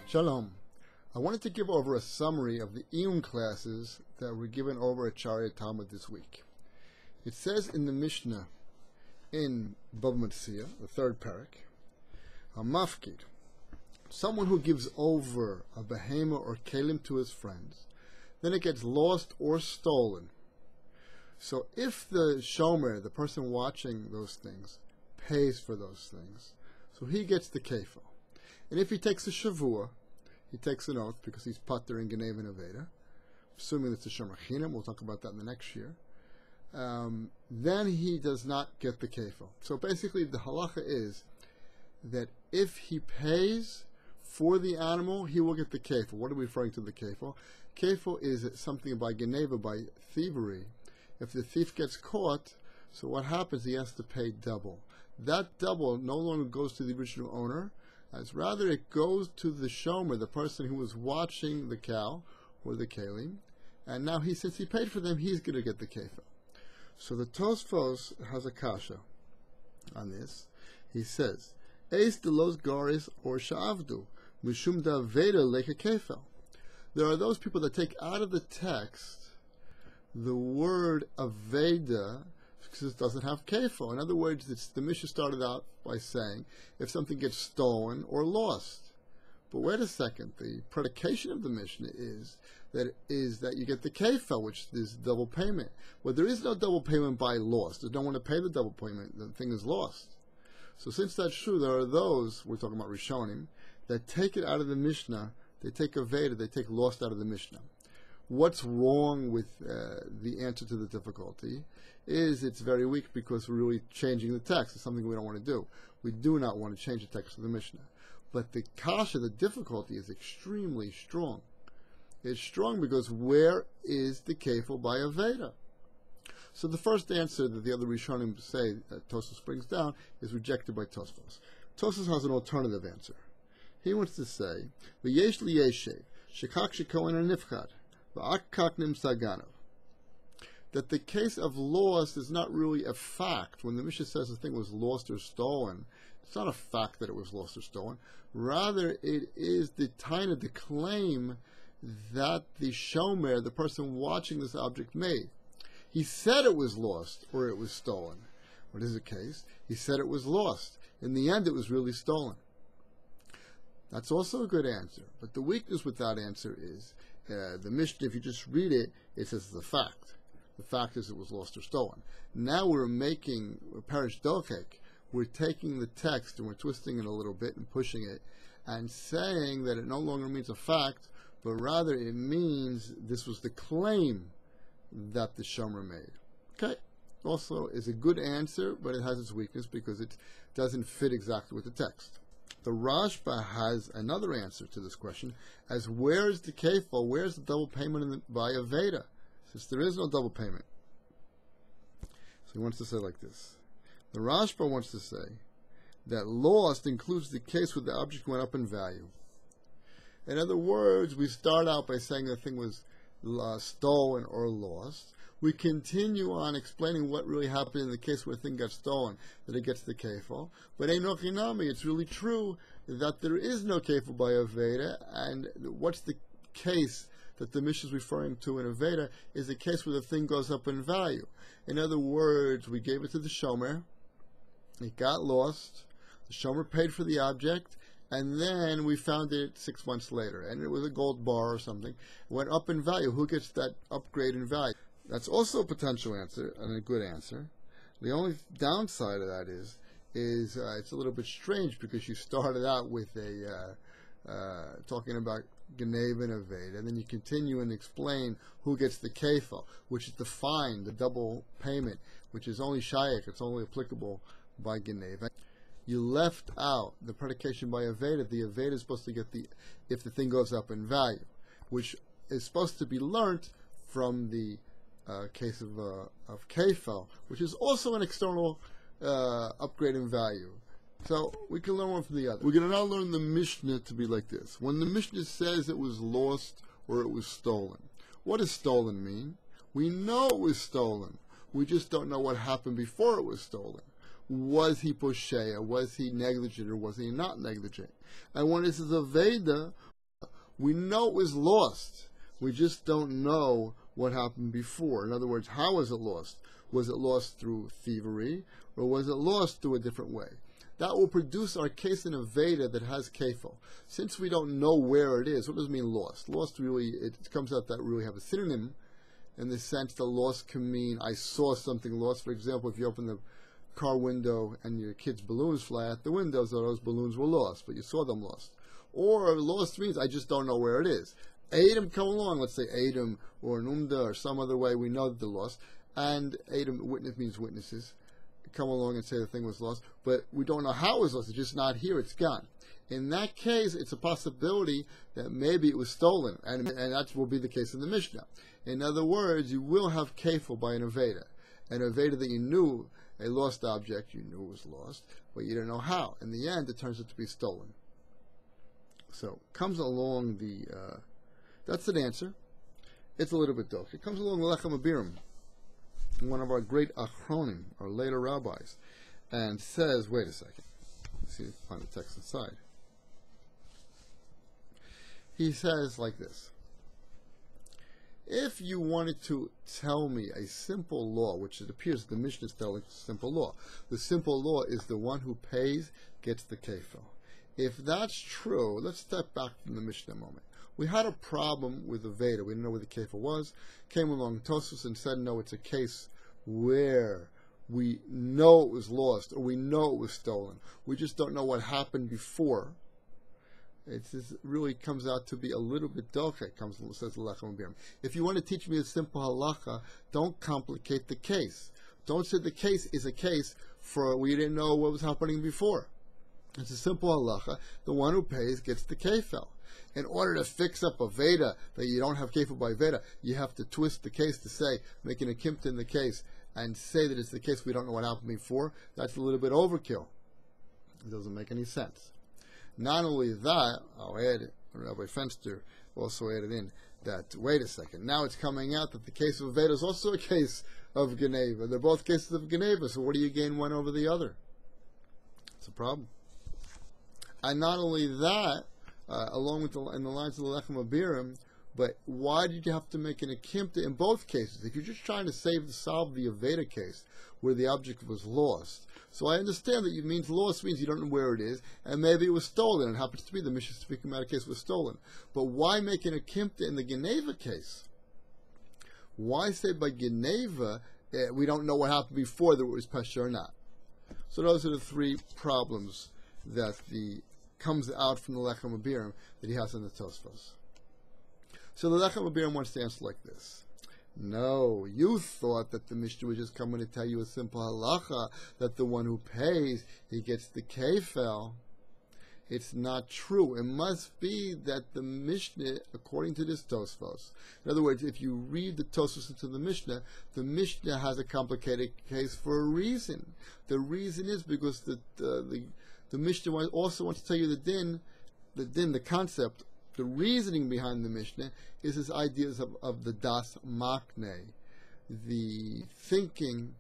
Shalom. I wanted to give over a summary of the Iyun classes that were given over at Shiur Talmud this week. It says in the Mishna in Metzia, the third Perek, a mafkid, someone who gives over a behema or kelim to his friends, then it gets lost or stolen. So if the shomer, the person watching those things, pays for those things, so he gets the kefil. And if he takes a shavua, he takes an oath because he's pater in Genev and Aveda, assuming it's a shomer chinam, we'll talk about that in the next year, then he does not get the kefil. So basically the halacha is that if he pays for the animal, he will get the kefil. What are we referring to the kefil? Kefil is something by Geneva, by thievery. If the thief gets caught, so what happens? He has to pay double. That double no longer goes to the original owner, as rather it goes to the shomer, the person who was watching the cow or the kelim, and now since he paid for them, he's going to get the kefil. So the Tosafoes has a kasha on this. He says, Eis de los garis or sha'avdu, mishum da veda leka kefil. There are those people that take out of the text the word aveda because it doesn't have kefil. In other words, the Mishna started out by saying if something gets stolen or lost. But wait a second, the predication of the Mishna is that you get the kefil, which is double payment. Well, there is no double payment by loss. There's no one to pay the double payment. The thing is lost. So since that's true, there are those, we're talking about Rishonim, that take it out of the Mishnah. They take aveda, they take lost out of the Mishnah. What's wrong with the answer to the difficulty is it's very weak because we're really changing the text. It's something we don't want to do. We do not want to change the text of the Mishnah. But the kasha, the difficulty, is extremely strong. It's strong because where is the kefil by aveda? So the first answer that the other Rishonim say that Tosafoes brings down is rejected by Tosafoes. Tosafoes has an alternative answer. He wants to say, V'yesh li yeshev, shekak shekohen anifchad, v'akak nimsaganov. That the case of loss is not really a fact. When the Mishnah says the thing was lost or stolen, it's not a fact that it was lost or stolen. Rather, it is the taina, the claim that the shomer, the person watching this object, made. He said it was lost or it was stolen. What is the case? He said it was lost. In the end, it was really stolen. That's also a good answer. But the weakness with that answer is the Mishnah, if you just read it, it says it's a fact. The fact is it was lost or stolen. Now we're making parish dokek. We're taking the text and we're twisting it a little bit and pushing it and saying that it no longer means a fact, but rather it means this was the claim that the shomer made. Okay? Also is a good answer, but it has its weakness because it doesn't fit exactly with the text. The Rashba has another answer to this question as where's the kefil, where's the double payment by aveda? Since there is no double payment. So he wants to say like this. The Rashba wants to say that lost includes the case where the object went up in value. In other words, we start out by saying the thing was stolen or lost. We continue on explaining what really happened in the case where a thing got stolen, that it gets the kefil. But it's really true that there is no kefil by aveda, and what's the case that the Mishnah is referring to in aveda is a case where the thing goes up in value. In other words, we gave it to the shomer, it got lost, the shomer paid for the object, and then we found it 6 months later, and it was a gold bar or something. It went up in value. Who gets that upgrade in value? That's also a potential answer, and a good answer. The only downside of that is it's a little bit strange because you started out with talking about Genev and Aveda, and then you continue and explain who gets the kefil, which is the fine, the double payment, which is only shayek, it's only applicable by Genev. You left out the predication by Aveda. The Aveda is supposed to get if the thing goes up in value, which is supposed to be learnt from the case of kefil, which is also an external upgrade in value. So we can learn one from the other. We're going to now learn the Mishnah to be like this. When the Mishnah says it was lost or it was stolen, what does stolen mean? We know it was stolen. We just don't know what happened before it was stolen. Was he posheya? Was he negligent or was he not negligent? And when it says aveda, We know it was lost. We just don't know what happened before. In other words, how was it lost? Was it lost through thievery, or was it lost through a different way? That will produce our case in a Veda that has kefil. Since we don't know where it is, what does it mean lost? Lost really, it comes out that really have a synonym in the sense that lost can mean I saw something lost. For example, if you open the car window and your kid's balloons fly out the window, so those balloons were lost, but you saw them lost. Or lost means I just don't know where it is. Adam come along, let's say Adam or Numda or some other way, we know that they're lost. And Adam, witness means witnesses, come along and say the thing was lost, but we don't know how it was lost. It's just not here, it's gone. In that case, it's a possibility that maybe it was stolen, and that will be the case in the Mishnah. In other words, you will have kefil by an aveda that you knew a lost object, you knew it was lost, but you didn't know how. In the end, it turns out to be stolen. So, comes along that's an answer. It's a little bit dark. It comes along the Lechem Abiram, one of our great achronim, our later rabbis, and says, wait a second, let's see if I find the text inside. He says like this: if you wanted to tell me a simple law, which it appears the Mishnah is telling a simple law, the simple law is the one who pays gets the kefil. If that's true, let's step back from the Mishnah a moment. We had a problem with the Veda. We didn't know where the kefil was. Came along Tosafoes and said, no, it's a case where we know it was lost or we know it was stolen. We just don't know what happened before. It really comes out to be a little bit doche, says the Lechem Abiram. If you want to teach me a simple halacha, don't complicate the case. Don't say the case is a case for we didn't know what was happening before. It's a simple halacha. The one who pays gets the kefil. In order to fix up a Veda that you don't have kefil by Veda, you have to twist the case to say, making a kimta in the case, and say that it's the case we don't know what happened before. That's a little bit overkill. It doesn't make any sense. Not only that, I'll add, Rabbi Fenster also added in that, wait a second, now it's coming out that the case of Veda is also a case of Geneva. They're both cases of Geneva, so what do you gain one over the other? It's a problem. And not only that, along with in the lines of the Lechem Abiram, but why did you have to make an akimta in both cases? If you're just trying to solve the Aveda case where the object was lost. So I understand that it means lost means you don't know where it is, and maybe it was stolen. It happens to be the Mishnah speaking about a case was stolen. But why make an akimta in the Geneva case? Why say by Geneva we don't know what happened before, that it was Pesha or not? So those are the three problems that comes out from the Lechem Abiram that he has in the Tosafoes. So the Lechem Abiram wants to answer like this. No, you thought that the Mishnah was just coming to tell you a simple halacha, that the one who pays, he gets the kefil. It's not true. It must be that the Mishnah, according to this Tosafoes, in other words, if you read the Tosafoes into the Mishnah has a complicated case for a reason. The reason is because the Mishnah also wants to tell you the concept, the reasoning behind the Mishnah is his ideas of the das makne, the thinking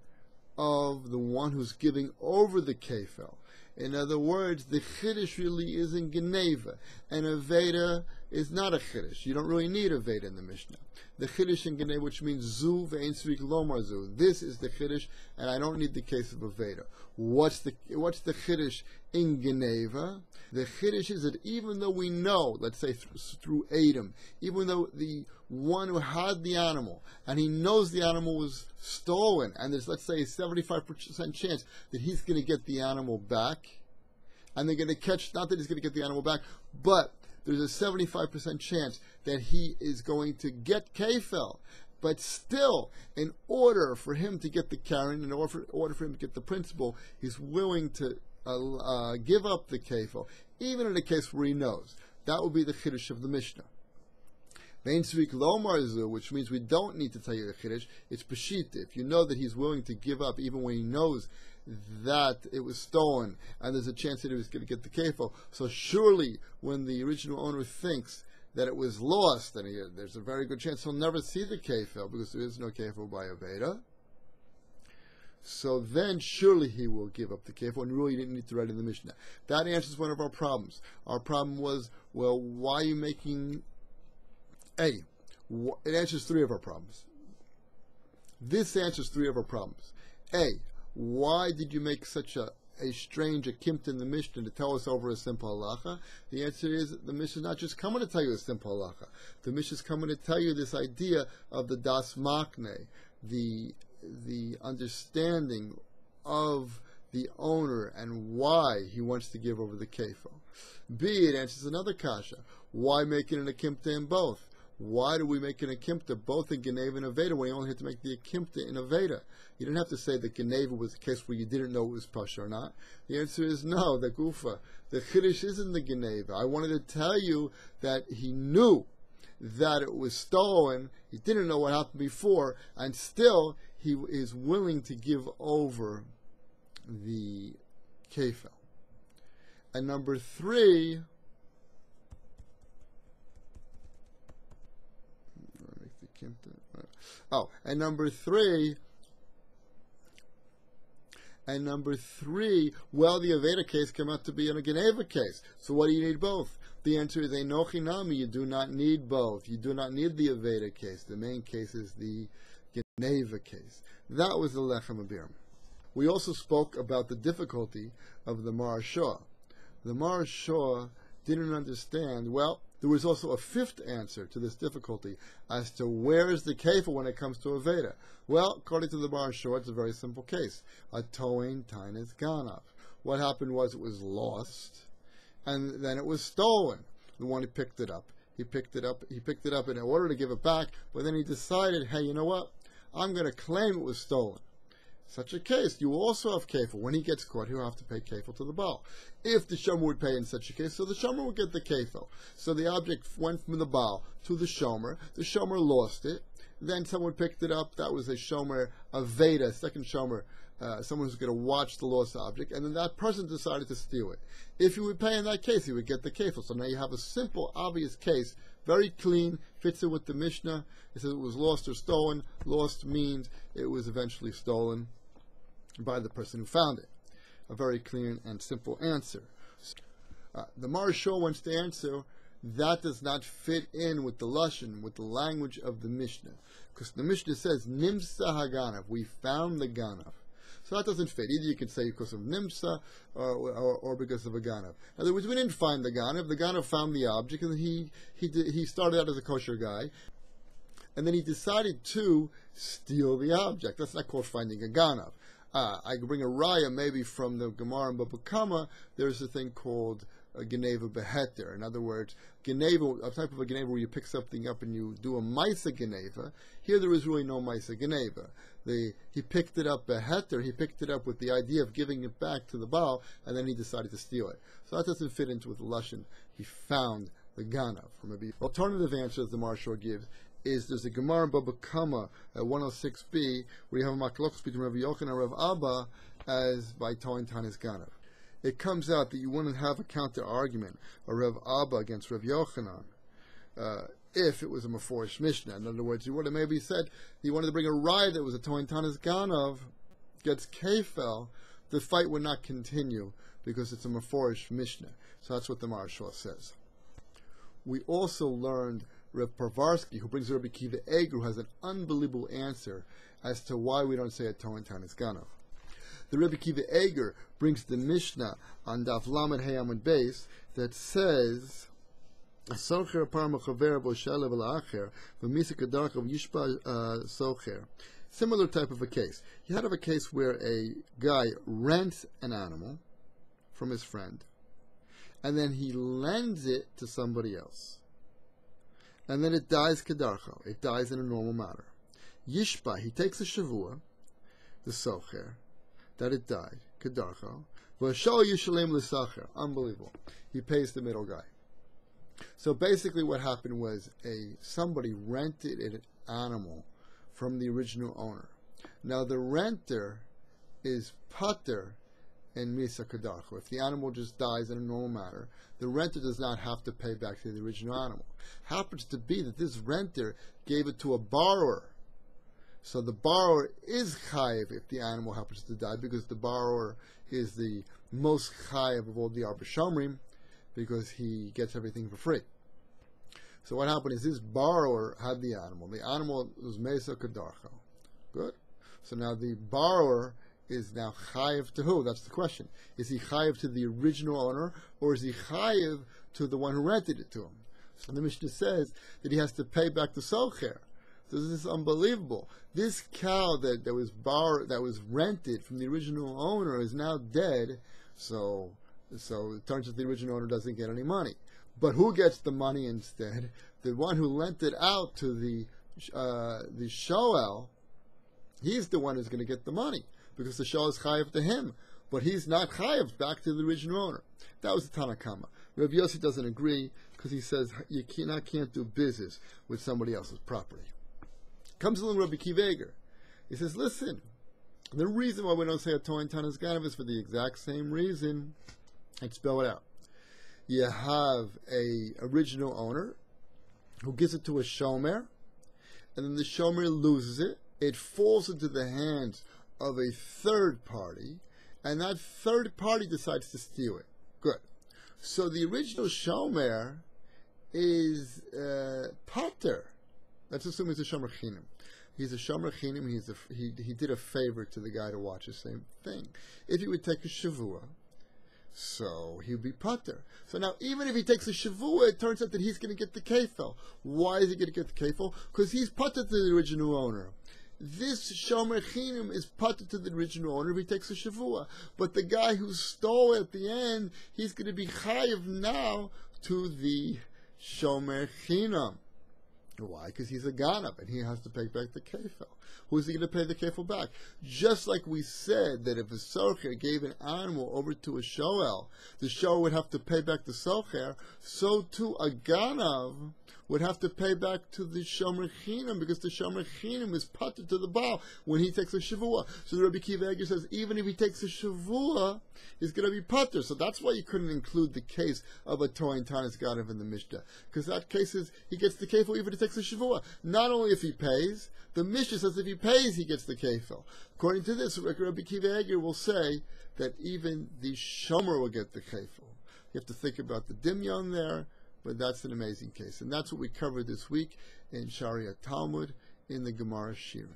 of the one who's giving over the kefil. In other words, the chiddush really is in Geneva, and a Veda is not a chiddush. You don't really need a Veda in the Mishnah. The chiddush in Geneva, which means zu ve'ein tzrik lomar zu. This is the chiddush, and I don't need the case of a Veda. What's the chiddush in Geneva? The chiddush is that even though we know, let's say through Adam, even though the one who had the animal, and he knows the animal was stolen, and there's, let's say, a 75% chance that he's going to get the animal back, and they're going to catch, not that he's going to get the animal back, but there's a 75% chance that he is going to get kefil. But still, in order for him to get the karen, in order for him to get the principal, he's willing to give up the kefil, even in a case where he knows. That would be the chiddush of the Mishnah. Which means we don't need to tell you the chiddush. It's peshita. If you know that he's willing to give up, even when he knows that it was stolen, and there's a chance that he was going to get the kefil. So surely, when the original owner thinks that it was lost, and there's a very good chance he'll never see the kefil because there is no kefil by a Veda. so then surely he will give up the kefil, and really you didn't need to write in the Mishnah. That answers one of our problems. Our problem was, well, why are you making it answers three of our problems. This answers three of our problems. Why did you make such a strange akimta in the Mishnah to tell us over a simple halacha? The answer is the Mishnah is not just coming to tell you a simple halacha. The Mishnah is coming to tell you this idea of the das makne, the understanding of the owner and why he wants to give over the kefil. It answers another kasha. Why make it an akimta in both? Why do we make an akimta both in Geneva and Aveda when you only had to make the akimta in Aveda? You didn't have to say that Geneva was a case where you didn't know it was pasha or not. The answer is no, the gufa. The chiddush isn't the Geneva. I wanted to tell you that he knew that it was stolen. He didn't know what happened before, and still he is willing to give over the kefil. And number three, well, the Aveda case came out to be a Geneva case. So what do you need both? The answer is Enochi Nami. You do not need both. You do not need the Aveda case. The main case is the Geneva case. That was the Lechem Abiram. We also spoke about the difficulty of the Marashah. The Marashah didn't understand, well, there was also a fifth answer to this difficulty as to where is the kefil when it comes to Aveda. Well, according to the Marashah, it's a very simple case. A toin tainis ganav. What happened was it was lost, and then it was stolen. The one who picked it up, he picked it up in order to give it back, but then he decided, hey, you know what? I'm going to claim it was stolen. Such a case, you also have kefil. When he gets caught, he'll have to pay kefil to the Baal. If the shomer would pay in such a case, so the shomer would get the kefil. So the object went from the Baal to the shomer. The shomer lost it. Then someone picked it up. That was a shomer aveda, second shomer, someone who's going to watch the lost object. And then that person decided to steal it. If he would pay in that case, he would get the kefil. So now you have a simple, obvious case, very clean, fits in with the Mishnah. It says it was lost or stolen. Lost means it was eventually stolen by the person who found it. A very clean and simple answer. The Marashah wants to answer, that does not fit in with the Lashon, with the language of the Mishnah. Because the Mishnah says, Nimsa Haganav, we found the Ganav. So that doesn't fit. Either you can say because of Nimsa or because of a Ganav. In other words, we didn't find the Ganav. The Ganav found the object, and he started out as a kosher guy, and then he decided to steal the object. That's not called finding a Ganav. I could bring a raya maybe from the Gemara and Baba Kama. There's a thing called a Geneva Beheter. In other words, Geneva, a type of a Geneva where you pick something up and you do a Maisa Geneva. Here there is really no Maisa Geneva. He picked it up Beheter, he picked it up with the idea of giving it back to the Baal, and then he decided to steal it. So that doesn't fit into with the Lashon. He found the Ganav. From the alternative answers the Marashah gives is there's a Gemara in Baba Kama at 106b where you have a maklokos between Rav Yochanan and Rav Abba as by Toin Tanis Ganav. It comes out that you wouldn't have a counter argument of Rav Abba against Rav Yochanan if it was a Meforish Mishnah. In other words, you would have maybe said you wanted to bring a ride that was a Toin Tanis Ganav gets kefil, the fight would not continue because it's a Meforish Mishnah. So that's what the Marashah says. We also learned Rav Parvarsky, who brings Rabbi Kiva Eger, who has an unbelievable answer as to why we don't say a Toin Tanis Ganav. The Rabbi Kiva Eger brings the Mishnah on Daf Lamed Hey Amud Beis that says, "Socher par mechaver bo shalev la'acher v'misik adarchav yishpa socher." Similar type of a case. You had a case where a guy rents an animal from his friend, and then he lends it to somebody else. And then it dies kedarcho. It dies in a normal manner. Yishpa, he takes a shavua, the socher, that it died, kedarcho. V'shal yishalem l'sacher. Unbelievable. He pays the middle guy. So basically what happened was somebody rented an animal from the original owner. Now the renter is pater in misa kedarcho. If the animal just dies in a normal manner, the renter does not have to pay back to the original animal. Happens to be that this renter gave it to a borrower So the borrower is chayiv if the animal happens to die, because the borrower is the most chayiv of all the Arba Shomrim, because he gets everything for free. So what happened is this borrower had the animal. The animal was Mesa Kadarcha. Good. So now the borrower is now chayiv to who? That's the question. Is he chayiv to the original owner, or is he chayiv to the one who rented it to him? So the Mishnah says that he has to pay back the socher. So this is unbelievable. This cow that was borrowed, that was rented from the original owner, is now dead. So it turns out the original owner doesn't get any money. But who gets the money instead? The one who lent it out to the shoel, he's the one who's going to get the money, because the shoel is chayiv to him, but he's not chayiv back to the original owner. That was the Tanakama. Rabbi Yossi doesn't agree, because he says you can't do business with somebody else's property. Comes along Rabbi Kiveger. He says, listen, the reason why we don't say a Toin Tanas Ganav is for the exact same reason. I'd spell it out. You have a original owner who gives it to a shomer, and then the shomer loses it. It falls into the hands of a third party, and that third party decides to steal it. Good. So the original shomer is pater. Let's assume he's a shomer chinam. He's a shomer chinam. He did a favor to the guy to watch the same thing. If he would take a shavua, so he would be pater. So now, even if he takes a shavua, it turns out that he's going to get the kefil. Why is he going to get the kefil? Because he's pater to the original owner. This shomer chinam is pater to the original owner if he takes a shavua. But the guy who stole it at the end, he's going to be chayiv now to the shomer chinam. Why? Because he's a ganab and he has to pay back the kefil. Who's he going to pay the kefil back? Just like we said that if a socher gave an animal over to a shoel, the shoel would have to pay back the socher, so too a ganav would have to pay back to the shomer chinam, because the shomer chinam is pater to the baal when he takes a shavua. So the Rabbi Kiva Eger says even if he takes a shavua, he's going to be pater. So that's why you couldn't include the case of a Toin Tanas Ganav in the Mishnah, because that case is he gets the kefil even if he takes a shavua. Not only if he pays, the Mishnah says if he pays, he gets the kefil. According to this, Rabbi Kiva Eger will say that even the shomer will get the kefil. You have to think about the dimyon there, but that's an amazing case. And that's what we covered this week in Sharia Talmud in the Gemara Shiur.